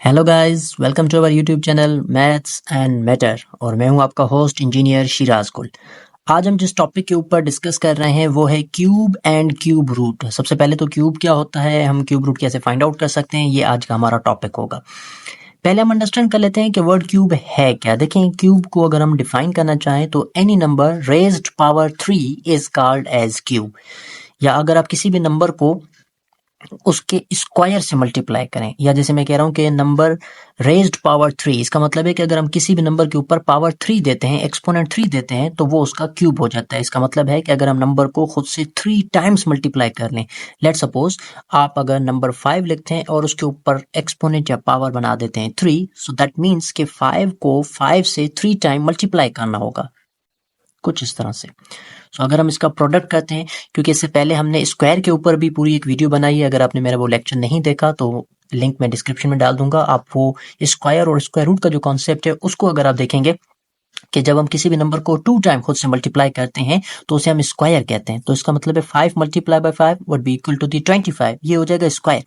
Hello guys, welcome to our YouTube channel maths and matter और मैं हूं आपका होस्ट इंजीनियर शिराज गुल। आज हम जिस टॉपिक के ऊपर डिस्कस कर रहे हैं वो है क्यूब एंड क्यूब रूट। सबसे पहले तो क्यूब क्या होता है, हम क्यूब रूट कैसे फाइंड आउट कर सकते हैं, ये आज का हमारा टॉपिक होगा। पहले हम अंडरस्टैंड कर लेते हैं कि वर्ड क्यूब है क्या। देखें, क्यूब को अगर हम डिफाइन करना चाहें तो any number raised power 3 is called as cube. या अगर आप किसी भी नंबर को उसके स्क्वायर से मल्टीप्लाई करें, या जैसे मैं कह रहा हूं कि नंबर रेज्ड पावर 3, इसका मतलब है कि अगर हम किसी भी नंबर के ऊपर पावर 3 देते हैं, एक्सपोनेंट 3 देते हैं, तो वो उसका क्यूब हो जाता है। इसका मतलब है कि अगर हम नंबर को खुद से 3 टाइम्स मल्टीप्लाई कर लें, लेट सपोज आप अगर नंबर 5 लिखते हैं और उसके ऊपर एक्सपोनेंट या पावर बना देते हैं 3, सो दैट मीन्स कि 5 को 5 से 3 टाइम मल्टीप्लाई करना होगा, कुछ इस तरह से। तो अगर हम इसका प्रोडक्ट करते हैं, क्योंकि इससे पहले हमने स्क्वायर के ऊपर भी पूरी एक वीडियो बनाई है, अगर आपने मेरा वो लेक्चर नहीं देखा तो लिंक मैं डिस्क्रिप्शन में डाल दूंगा। आप वो स्क्वायर और स्क्वायर रूट का जो कॉन्सेप्ट है उसको अगर आप देखेंगे कि जब हम किसी भी नंबर को 2 टाइम खुद से मल्टीप्लाई करते हैं तो उसे हम स्क्वायर कहते हैं। तो इसका मतलब है 5 multiply by 5 would be equal to the 25, ये हो जाएगा स्क्वायर।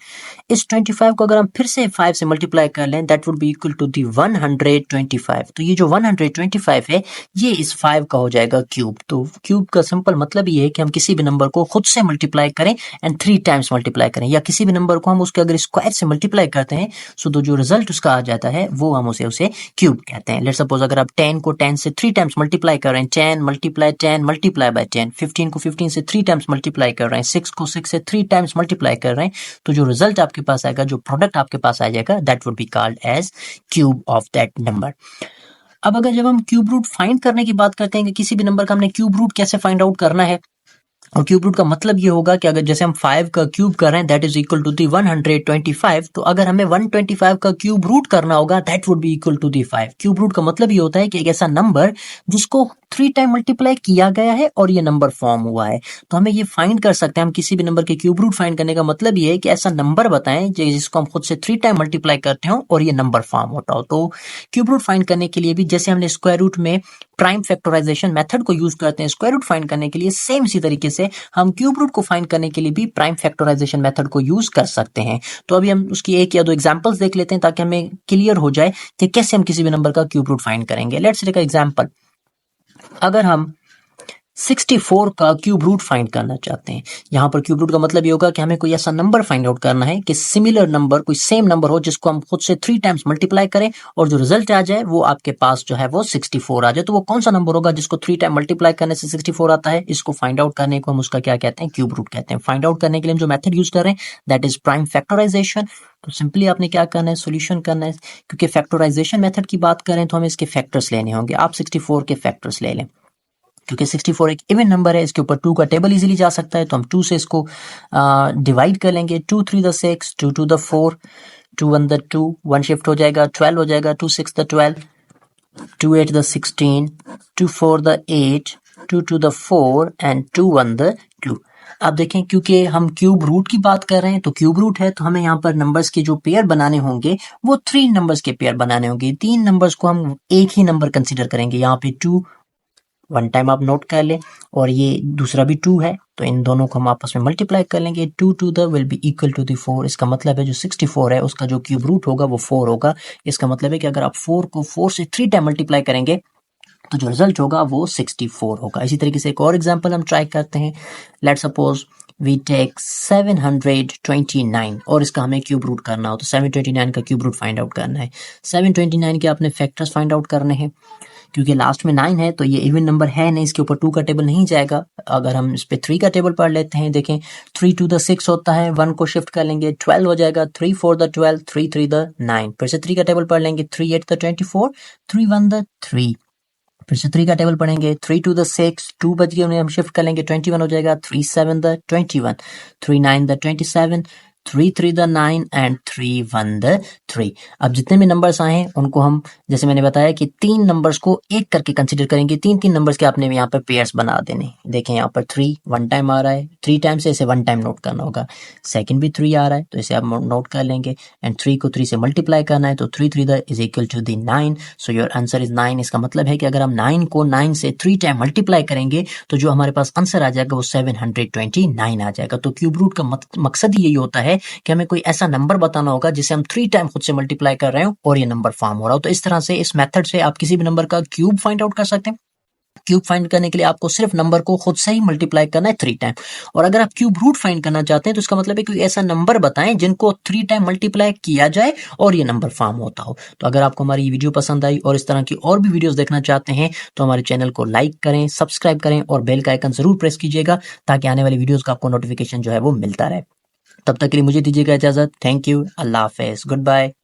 इस 25 को अगर हम फिर से 5 से मल्टीप्लाई कर लें, that would be equal to the 125। तो ये जो 125 है ये इस 5 का हो जाएगा क्यूब। तो क्यूब का सिंपल मतलब ये है कि हम किसी भी नंबर को खुद से मल्टीप्लाई करें एंड 3 टाइम्स मल्टीप्लाई करें, या किसी भी नंबर को हम उसके अगर स्क्वायर से मल्टीप्लाई करते हैं सो तो जो रिजल्ट उसका आ जाता है वो हम उसे क्यूब कहते हैं। लेट्स सपोज अगर आप 10 को 10 से 3 टाइम्स मल्टीप्लाई कर रहे हैं, 10 मल्टीप्लाई बाय 10, 15 को 15 से 3 टाइम्स मल्टीप्लाई कर रहे हैं, 6 को 6 से 3 टाइम्स मल्टीप्लाई कर रहे हैं, तो जो रिजल्ट आपके पास आएगा, जो प्रोडक्ट आपके पास आ जाएगा, that would be called as cube of that number. अब अगर जब हम क्यूब रूट फाइंड करने की बात करते हैं कि किसी भी नंबर का हमने क्यूब रूट कैसे फाइंड आउट करना है, और क्यूब रूट का मतलब ये होगा कि अगर जैसे हम 5 का क्यूब कर रहे हैं that is equal to the 125, तो अगर हमें 125 का क्यूब रूट करना होगा that would be equal to the 5। Cube root का मतलब ये होता है कि एक ऐसा नंबर जिसको 3 टाइम मल्टीप्लाई किया गया है और ये नंबर फॉर्म हुआ है। तो हमें ये फाइंड कर सकते हैं, हम किसी भी नंबर के क्यूब रूट फाइंड करने का मतलब ये है कि ऐसा नंबर बताएं जिसको हम खुद से 3 टाइम मल्टीप्लाई करते हो और ये नंबर फॉर्म होता हो। तो क्यूब रूट फाइंड करने के लिए भी जैसे हमने स्क्वायर रूट में प्राइम फैक्टराइजेशन मेथड को यूज करते हैं स्क्वायर रूट फाइंड करने के लिए, सेम इसी तरीके से हम क्यूब रूट को फाइंड करने के लिए भी प्राइम फैक्टराइजेशन मेथड को यूज कर सकते हैं। तो अभी हम उसकी एक या दो एग्जांपल्स देख लेते हैं ताकि हमें क्लियर हो जाए कि कैसे हम किसी भी नंबर का क्यूब रूट फाइंड करेंगे। लेट्स टेक एग्जांपल, अगर हम 64 का क्यूब रूट फाइंड करना चाहते हैं, यहां पर क्यूब रूट का मतलब ये होगा कि हमें कोई ऐसा नंबर फाइंड आउट करना है कि सिमिलर नंबर, कोई सेम नंबर हो जिसको हम खुद से 3 टाइम्स मल्टीप्लाई करें और जो रिजल्ट आ जाए वो आपके पास जो है वो 64 आ जाए। तो वो कौन सा नंबर होगा जिसको 3 टाइम मल्टीप्लाई करने से 64 आता है, इसको फाइंड आउट करने को हम उसका क्या कहते हैं, क्यूब रूट कहते हैं। फाइंड आउट करने के लिए हम जो मेथड यूज कर रहे हैं दैट इज प्राइम फैक्टराइजेशन। तो सिंपली आपने क्या करना है, सोल्यूशन करना है। क्योंकि फैक्टराइजेशन मेथड की बात करें तो हमें इसके फैक्टर्स लेने होंगे। आप 64 के फैक्टर्स ले लें, क्योंकि 64 एक इवन नंबर है, इसके ऊपर 2 का टेबल इजीली जा सकता है, तो हम 2 से इसको डिवाइड कर लेंगे। 2 3 द 6, 2 2 द 4, 2 1 द 2, 1 शिफ्ट हो जाएगा, 12 हो जाएगा, 2 6 the 12, 2 8 the 16, 2 4 the 8, 2 2 the 4 and 2 1 the 2। अब देखें, क्योंकि हम क्यूब रूट की बात कर रहे हैं तो क्यूब रूट है तो हमें यहाँ पर नंबर्स के जो पेयर बनाने होंगे वो 3 नंबर्स के पेयर बनाने होंगे। 3 नंबर्स को हम एक ही नंबर कंसीडर करेंगे। यहाँ पे 2 वन टाइम आप नोट कर लें और ये दूसरा भी 2 है, तो इन दोनों को हम आपस में मल्टीप्लाई कर लेंगे। 2 to the will be equal to the 4। इसका मतलब है जो 64 है उसका जो क्यूब रूट होगा वो 4 होगा। इसका मतलब है कि अगर आप 4 को 4 से 3 टाइम मल्टीप्लाई करेंगे तो जो रिजल्ट होगा वो 64 होगा। इसी तरीके से एक और एग्जांपल हम ट्राई करते हैं। लेट्स सपोज वी टेक 729 और इसका हमें क्यूब रूट करना हो, तो 729 का क्यूब रूट फाइंड आउट करना है। 729 के आपने फैक्टर्स फाइंड आउट करने हैं, क्योंकि लास्ट में 9 है तो ये इवन नंबर है नहीं, इसके ऊपर 2 का टेबल नहीं जाएगा। अगर हम इस पे 3 का टेबल पढ़ लेते हैं, देखें 3 2 द 6 होता है, 1 को शिफ्ट कर लेंगे, 12 हो जाएगा, 3 4 द 12, 3 3 द 9, फिर से 3 का टेबल पढ़ लेंगे, 3 8 द 24, 3 1 द 3, फिर से 3 का टेबल पढ़ेंगे, 3 2 द 6, 2 बच गए उन्हें हम शिफ्ट कर लेंगे, 21 हो जाएगा, 3 7 the 21, 3 9 the 27, 3 3 the 9 and 3 1 the 3। अब जितने भी नंबर्स आए हैं उनको हम, जैसे मैंने बताया कि 3 नंबर्स को एक करके कंसीडर करेंगे। 3 नंबर्स के आपने यहाँ पर पेयर्स बना देने। देखें यहाँ पर 3 वन टाइम आ रहा है, 3 टाइम से इसे 1 टाइम नोट करना होगा। सेकंड भी 3 आ रहा है तो इसे आप नोट कर लेंगे एंड 3 को 3 से मल्टीप्लाई करना है, तो 3 3 the is equal to the 9, so your answer is 9। इसका मतलब है कि अगर हम 9 को 9 से 3 टाइम मल्टीप्लाई करेंगे तो जो हमारे पास आंसर आ जाएगा वो 729 आ जाएगा। तो क्यूब रूट का मकसद ही यही होता है कि हमें कोई ऐसा नंबर बताना होगा जिसे हम 3 टाइम खुद से मल्टीप्लाई कर रहे हो और ये नंबर फॉर्म हो रहा हो। तो इस तरह से इस मेथड से आप किसी भी नंबर का क्यूब फाइंड आउट कर सकते हैं। क्यूब फाइंड करने के लिए आपको सिर्फ नंबर को खुद से ही मल्टीप्लाई करना है 3 टाइम। और अगर आप क्यूब रूट फाइंड करना चाहते हैं तो इसका मतलब है कोई ऐसा नंबर बताएं जिनको 3 टाइम मल्टीप्लाई किया जाए और ये नंबर फॉर्म होता हो। तो अगर आपको हमारी ये वीडियो पसंद आई और इस तरह की और भी वीडियोस देखना चाहते हैं तो हमारे चैनल को लाइक करें, सब्सक्राइब करें और बेल का आइकन जरूर प्रेस कीजिएगा ताकि आने वाली वीडियोस का आपको नोटिफिकेशन जो है वो मिलता रहे। तब तक के लिए मुझे दीजिएगा इजाजत। Thank you. अल्लाह हाफिज। Good bye.